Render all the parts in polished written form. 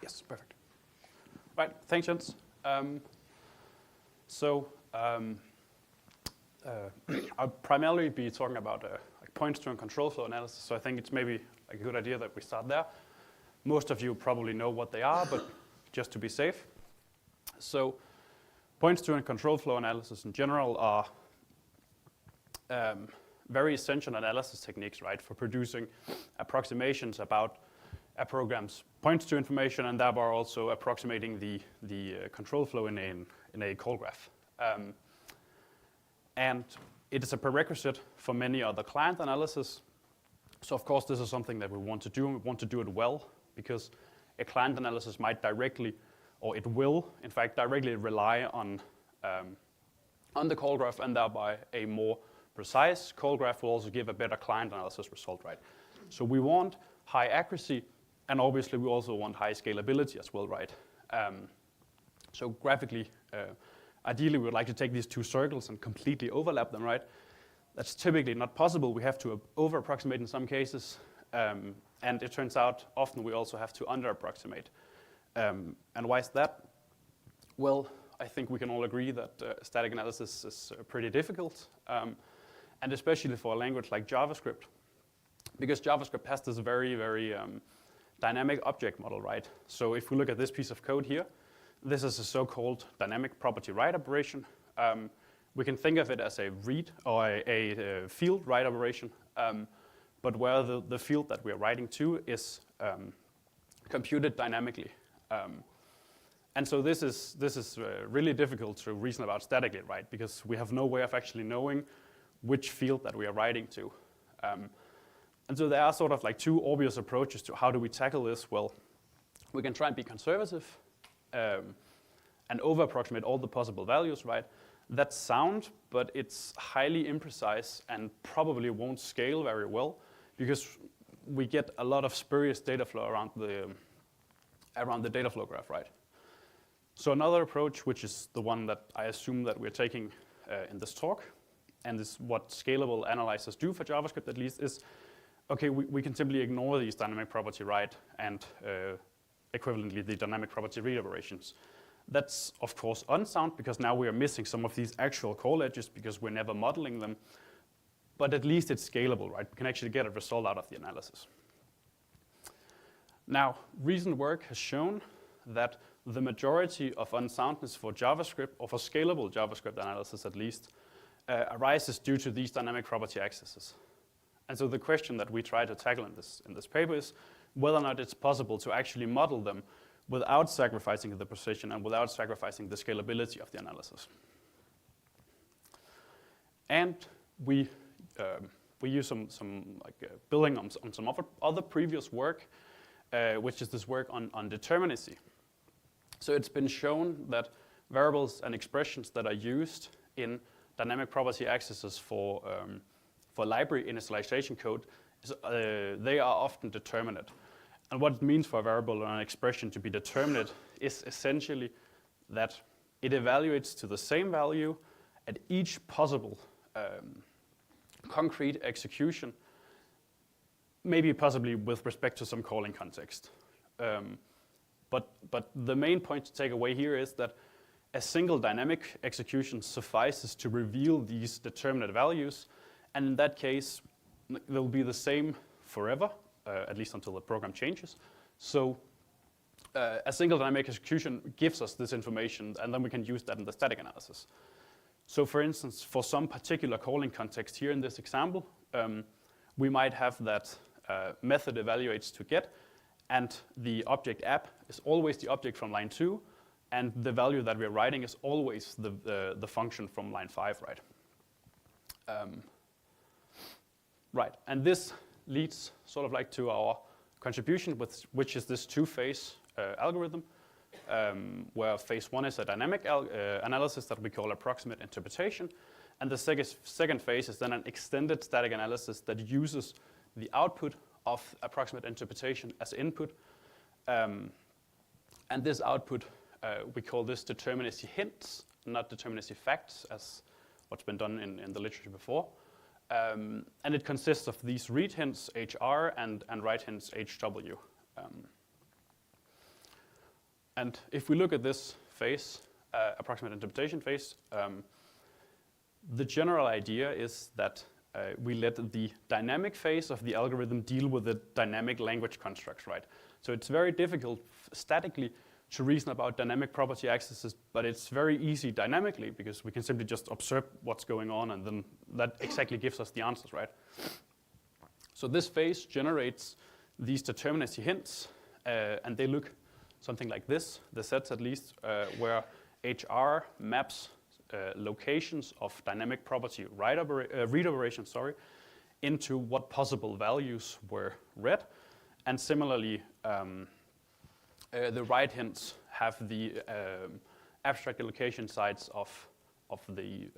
Yes, perfect. Right, thanks, Jens. I'll primarily be talking about like points to and control flow analysis, so I think it's maybe a good idea that we start there. Most of you probably know what they are, but just to be safe. So points to and control flow analysis in general are very essential analysis techniques, right, for producing approximations about a program's points to information and thereby also approximating the control flow in a call graph. And it is a prerequisite for many other client analysis. So of course this is something that we want to do, and we want to do it well, because a client analysis might directly, or it will in fact directly rely on the call graph, and thereby a more precise call graph will also give a better client analysis result, right? So we want high accuracy, and obviously we also want high scalability as well, right? So graphically, ideally we would like to take these two circles and completely overlap them, right? That's typically not possible. We have to over-approximate in some cases, and it turns out often we also have to under-approximate. And why is that? Well, I think we can all agree that static analysis is pretty difficult, and especially for a language like JavaScript, because JavaScript has this very, very dynamic object model, right? So if we look at this piece of code here, this is a so-called dynamic property write operation. We can think of it as a read or a field write operation, but where the field that we are writing to is computed dynamically. And so this is really difficult to reason about statically, right? Because we have no way of actually knowing which field that we are writing to. And so there are sort of like two obvious approaches to how do we tackle this. Well, we can try and be conservative and over-approximate all the possible values, right? That's sound, but it's highly imprecise and probably won't scale very well, because we get a lot of spurious data flow around the data flow graph, right? So another approach, which is the one that I assume that we're taking in this talk, and is what scalable analyzers do for JavaScript at least, is, okay, we can simply ignore these dynamic property write and equivalently the dynamic property read operations. That's of course unsound, because now we are missing some of these actual call edges because we're never modeling them, but at least it's scalable, right? We can actually get a result out of the analysis. Now, recent work has shown that the majority of unsoundness for JavaScript, or for scalable JavaScript analysis at least, arises due to these dynamic property accesses. And so the question that we try to tackle in this paper is whether or not it's possible to actually model them without sacrificing the precision and without sacrificing the scalability of the analysis. And we use some building on some other previous work, which is this work on determinacy. So it's been shown that variables and expressions that are used in dynamic property accesses for library initialization code, they are often determinate. And what it means for a variable or an expression to be determinate is essentially that it evaluates to the same value at each possible concrete execution, maybe possibly with respect to some calling context. But the main point to take away here is that a single dynamic execution suffices to reveal these determinate values, and in that case, they'll be the same forever, at least until the program changes. So a single dynamic execution gives us this information, and then we can use that in the static analysis. So for instance, for some particular calling context here in this example, we might have that method evaluates to get, and the object app is always the object from line 2, and the value that we're writing is always the function from line 5, right? Right, and this leads sort of like to our contribution, which is this two-phase algorithm, where phase 1 is a dynamic analysis that we call approximate interpretation, and the second phase is then an extended static analysis that uses the output of approximate interpretation as input, and this output, we call this determinacy hints, not determinacy facts, as what's been done in the literature before. And it consists of these read hints, HR, and write hints, HW. And if we look at this phase, approximate interpretation phase, the general idea is that we let the dynamic phase of the algorithm deal with the dynamic language constructs, right? So it's very difficult statically to reason about dynamic property accesses, but it's very easy dynamically because we can simply just observe what's going on and then that exactly gives us the answers, right? So this phase generates these determinacy hints and they look something like this, the sets at least, where HR maps locations of dynamic property read operations, into what possible values were read. And similarly, the write hints have the abstract allocation sites of the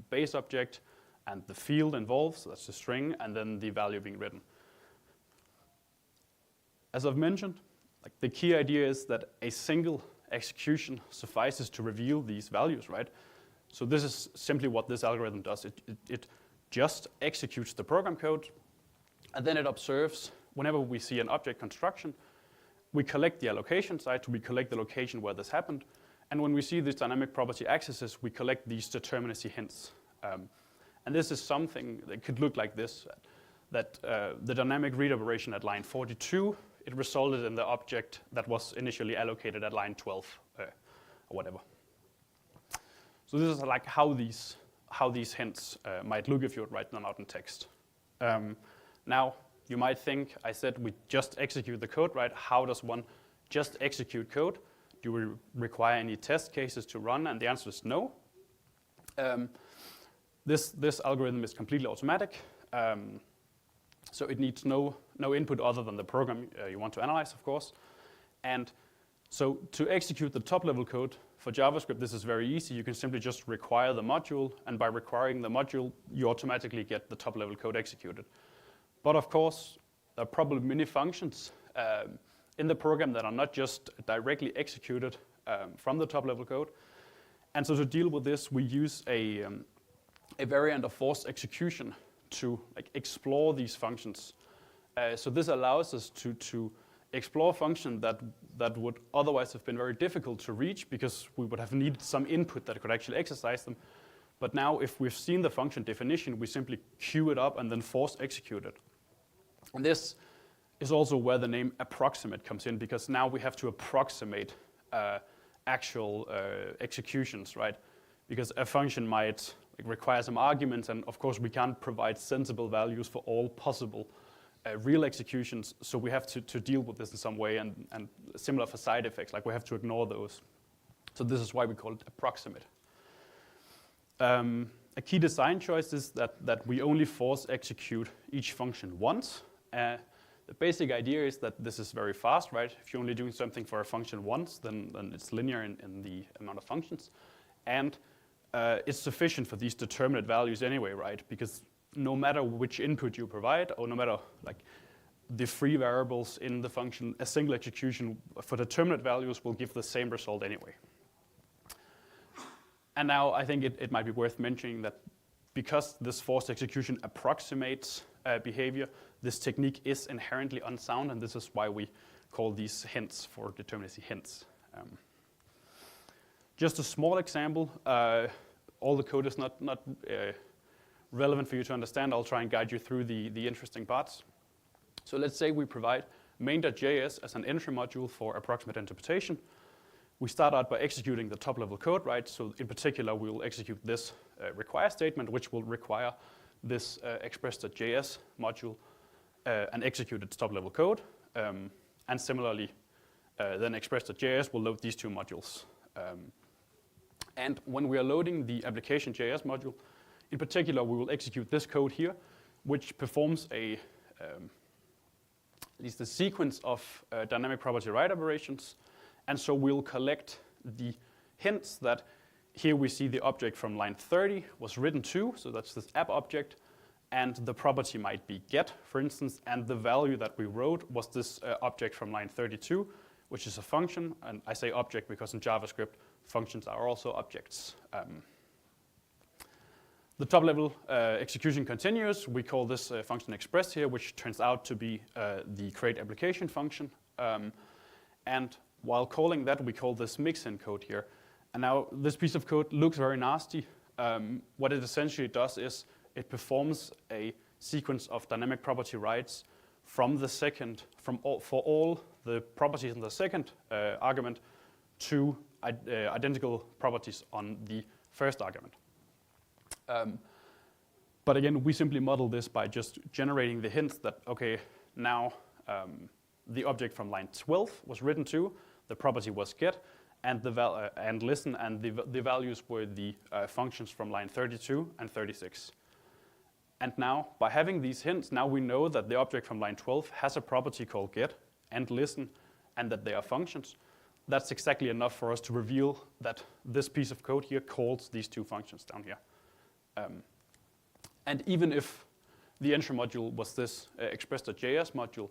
base object and the field involved, so that's the string, and then the value being written. As I've mentioned, like the key idea is that a single execution suffices to reveal these values, right? So this is simply what this algorithm does. It just executes the program code, and then it observes whenever we see an object construction, we collect the allocation site, we collect the location where this happened, and when we see these dynamic property accesses, we collect these determinacy hints. And this is something that could look like this, that the dynamic read operation at line 42, it resulted in the object that was initially allocated at line 12, or whatever. So this is like how these hints might look if you would write them out in text. Now, you might think, I said we just execute the code, right? How does one just execute code? Do we require any test cases to run? And the answer is no. This algorithm is completely automatic. So it needs no input other than the program you want to analyze, of course. And so to execute the top-level code for JavaScript, this is very easy. You can simply just require the module, and by requiring the module, you automatically get the top-level code executed. But of course, there are probably many functions in the program that are not just directly executed from the top-level code. And so to deal with this, we use a variant of forced execution to explore these functions. So this allows us to explore functions that would otherwise have been very difficult to reach because we would have needed some input that could actually exercise them. But now if we've seen the function definition, we simply queue it up and then force execute it. And this is also where the name Approximate comes in, because now we have to approximate actual executions, right? Because a function might require some arguments, and of course we can't provide sensible values for all possible real executions, so we have to deal with this in some way, and similar for side effects, like we have to ignore those. So this is why we call it Approximate. A key design choice is that we only force execute each function once. The basic idea is that this is very fast, right? If you're only doing something for a function once, then it's linear in the amount of functions. And it's sufficient for these determinate values anyway, right? Because no matter which input you provide, or no matter the free variables in the function, a single execution for determinate values will give the same result anyway. And now I think it might be worth mentioning that because this forced execution approximates behavior, this technique is inherently unsound, and this is why we call these hints for determinacy hints. Just a small example, all the code is not relevant for you to understand. I'll try and guide you through the interesting parts. So let's say we provide main.js as an entry module for approximate interpretation. We start out by executing the top-level code, right? So in particular, we will execute this require statement, which will require this express.js module and execute its top-level code. And similarly, then express.js will load these two modules. And when we are loading the application.js module, in particular, we will execute this code here, which performs at least a sequence of dynamic property write operations. And so we'll collect the hints that here we see the object from line 30 was written to, so that's this app object, and the property might be get, for instance, and the value that we wrote was this object from line 32, which is a function, and I say object because in JavaScript, functions are also objects. The top-level execution continues. We call this function express here, which turns out to be the create application function. And while calling that, we call this mix-in code here. And now this piece of code looks very nasty. What it essentially does is it performs a sequence of dynamic property writes from the second, for all the properties in the second argument to identical properties on the first argument. But again, we simply model this by just generating the hints that, okay, now the object from line 12 was written to, the property was get, and listen, and the values were the functions from line 32 and 36. And now, by having these hints, now we know that the object from line 12 has a property called get and listen, and that they are functions. That's exactly enough for us to reveal that this piece of code here calls these two functions down here. And even if the enter module was this express.js module,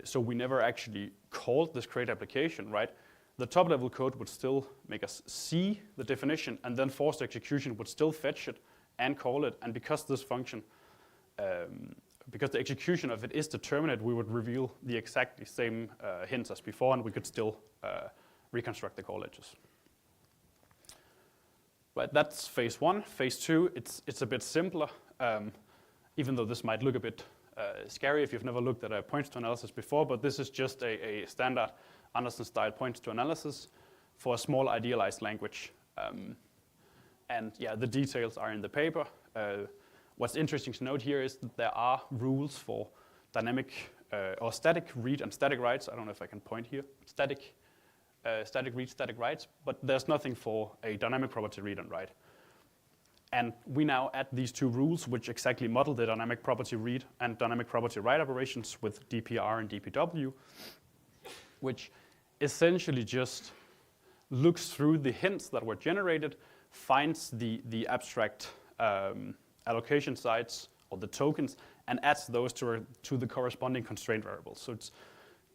so we never actually called this create application, right? The top level code would still make us see the definition, and then forced execution would still fetch it and call it. And because this function, because the execution of it is determinate, we would reveal the exactly same hints as before, and we could still reconstruct the call edges. Right, that's phase one. Phase two, it's a bit simpler, even though this might look a bit scary if you've never looked at a points to analysis before, but this is just a standard Anderson-style points to analysis for a small idealized language. And yeah, the details are in the paper. What's interesting to note here is that there are rules for dynamic or static read and static writes. I don't know if I can point here. Static read, static writes, but there's nothing for a dynamic property read and write. And we now add these two rules, which exactly model the dynamic property read and dynamic property write operations with DPR and DPW, which essentially just looks through the hints that were generated, finds the abstract allocation sites or the tokens, and adds those to the corresponding constraint variables. So it's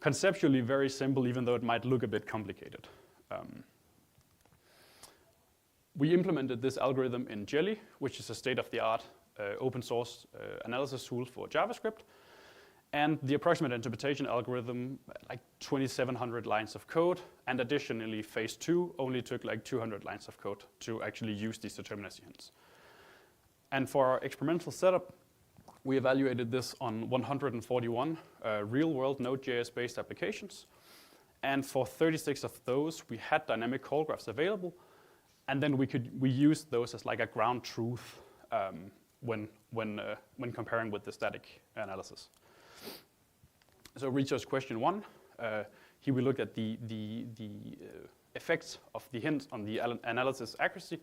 conceptually very simple, even though it might look a bit complicated. We implemented this algorithm in Jelly, which is a state-of-the-art open source analysis tool for JavaScript. And the approximate interpretation algorithm, like 2,700 lines of code. And additionally, phase two only took like 200 lines of code to actually use these determinacy hints. And for our experimental setup, we evaluated this on 141 real-world Node.js-based applications. And for 36 of those, we had dynamic call graphs available. And then we used those as like a ground truth when comparing with the static analysis. So research question one, here we look at the effects of the hints on the analysis accuracy.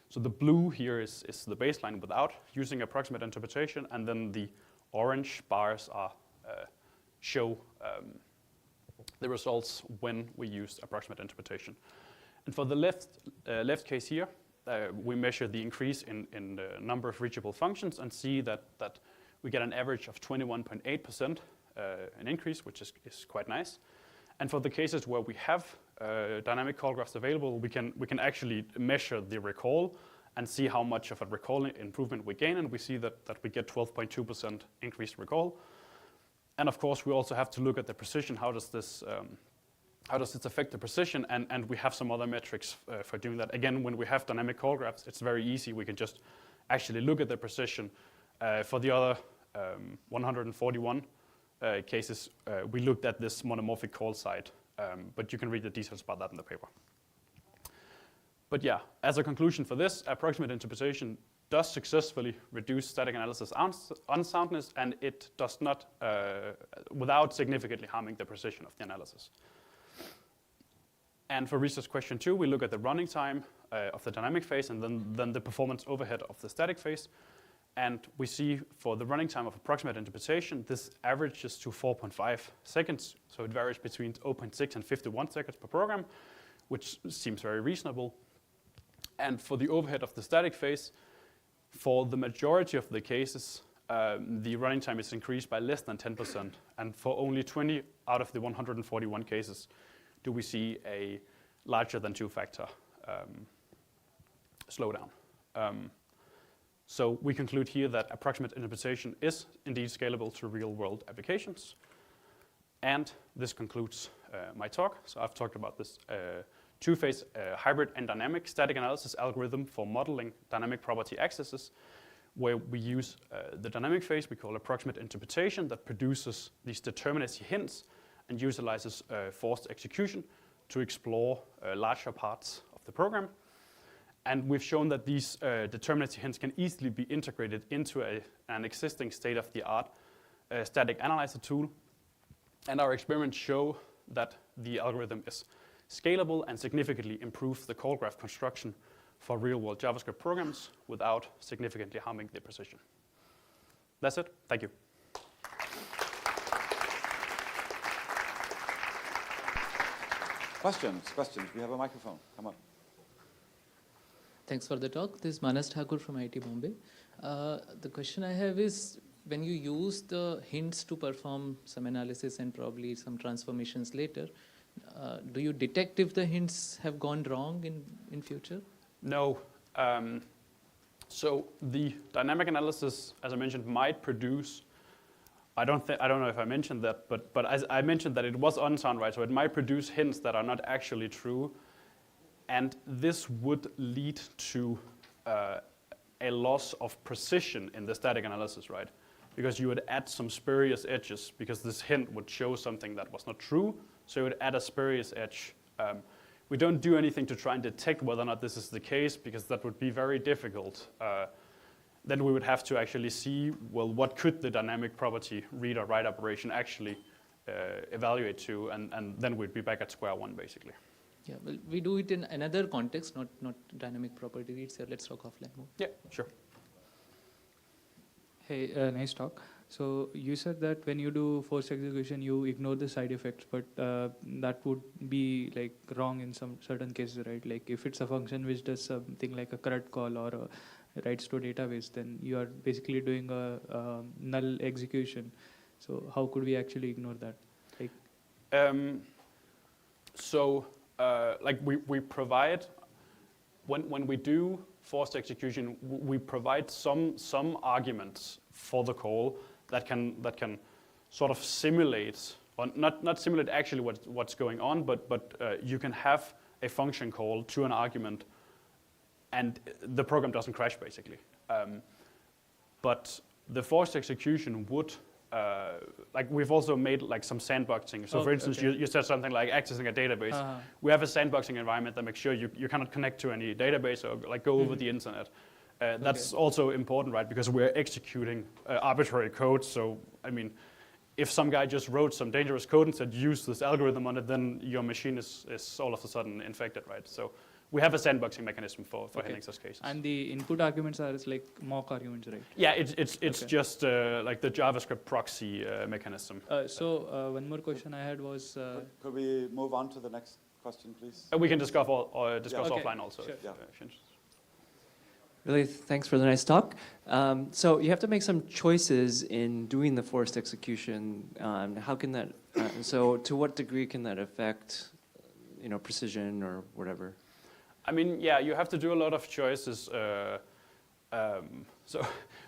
So the blue here is the baseline without using approximate interpretation, and then the orange bars are show the results when we use approximate interpretation. And for the left case here, we measure the increase in the number of reachable functions and see that we get an average of 21.8% an increase, which is quite nice. And for the cases where we have dynamic call graphs available, we can actually measure the recall and see how much of a recall improvement we gain, and we see that we get 12.2% increased recall. And of course, we also have to look at the precision. How does this affect the precision? And we have some other metrics for doing that. Again, when we have dynamic call graphs, it's very easy. We can just actually look at the precision. For the other 141 cases, we looked at this monomorphic call site, but you can read the details about that in the paper. But yeah, as a conclusion for this, approximate interpretation does successfully reduce static analysis unsoundness, and it does not, without significantly harming the precision of the analysis. And for research question 2, we look at the running time of the dynamic phase and then the performance overhead of the static phase. And we see for the running time of approximate interpretation, this averages to 4.5 seconds. So it varies between 0.6 and 51 seconds per program, which seems very reasonable. And for the overhead of the static phase, for the majority of the cases, the running time is increased by less than 10%. And for only 20 out of the 141 cases, do we see a larger than 2-factor slowdown. So we conclude here that approximate interpretation is indeed scalable to real-world applications. And this concludes my talk. So I've talked about this two-phase hybrid and dynamic static analysis algorithm for modeling dynamic property accesses, where we use the dynamic phase we call approximate interpretation that produces these determinacy hints and utilizes forced execution to explore larger parts of the program. And we've shown that these determinacy hints can easily be integrated into an existing state-of-the-art static analyzer tool. And our experiments show that the algorithm is scalable and significantly improves the call graph construction for real-world JavaScript programs without significantly harming the precision. That's it. Thank you. Questions? We have a microphone. Come on. Thanks for the talk. This is Manas Thakur from IIT Bombay. The question I have is, when you use the hints to perform some analysis and probably some transformations later, do you detect if the hints have gone wrong in future? No. So the dynamic analysis, as I mentioned, might produce. I don't know if I mentioned that, but as I mentioned that it was unsound, right? So it might produce hints that are not actually true, and this would lead to a loss of precision in the static analysis, right? Because you would add some spurious edges, because this hint would show something that was not true, so you would add a spurious edge. We don't do anything to try and detect whether or not this is the case, because that would be very difficult. Then we would have to actually see, well, what could the dynamic property read or write operation actually evaluate to, and then we'd be back at square one, basically. Yeah, well, we do it in another context, not dynamic property reads. Let's talk offline more. Yeah, sure. Hey, nice talk. So you said that when you do forced execution, you ignore the side effects, but that would be like wrong in some certain cases, right? Like if it's a function which does something like a CRUD call or writes to a database, then you are basically doing a null execution. So how could we actually ignore that? Like, like we provide, when we do forced execution, we provide some arguments for the call that can sort of simulate, or not simulate actually what's going on, but you can have a function call to an argument, and the program doesn't crash basically. But the forced execution would, like we've also made like some sandboxing. So for instance, okay, you said something like accessing a database. We have a sandboxing environment that makes sure you cannot connect to any database or like go over the internet. That's also important, right? Because we're executing arbitrary code. So, I mean, if some guy just wrote some dangerous code and said, use this algorithm on it, then your machine is all of a sudden infected, right? So we have a sandboxing mechanism for handling such cases. And the input arguments are like mock arguments, right? Yeah, it's just like the JavaScript proxy mechanism. So one more question I had was... Could we move on to the next question, please? We can discuss offline also. Sure. Yeah. Really, thanks for the nice talk. So you have to make some choices in doing the forced execution. How can that? So to what degree can that affect, precision or whatever? I mean, yeah, you have to do a lot of choices. So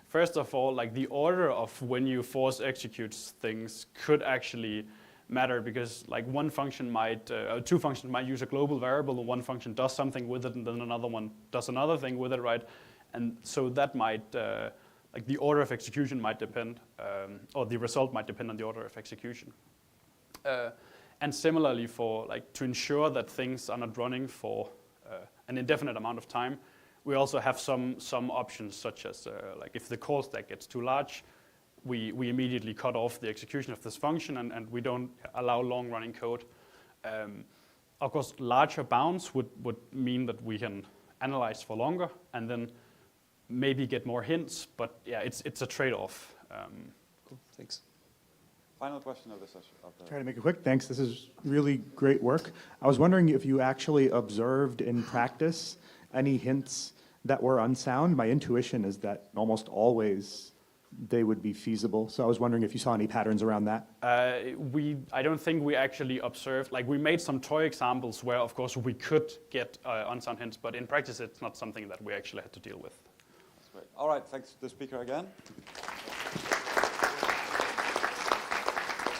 first of all, like the order of when you force execute things could actually matter, because like one function might, two functions might use a global variable, and one function does something with it, and then another one does another thing with it, right? And so that might, like the order of execution might depend, or the result might depend on the order of execution. And similarly, for like to ensure that things are not running for an indefinite amount of time, we also have some options, such as like if the call stack gets too large, we immediately cut off the execution of this function, and we don't allow long-running code. Of course, larger bounds would mean that we can analyze for longer and then maybe get more hints, but yeah, it's a trade-off. Cool, thanks. Final question of the session. Try to make it quick. Thanks. This is really great work. I was wondering if you actually observed in practice any hints that were unsound. My intuition is that almost always they would be feasible. So I was wondering if you saw any patterns around that. I don't think we actually observed, like we made some toy examples where of course we could get unsound hints, but in practice it's not something that we actually had to deal with. That's great. All right, thanks to the speaker again.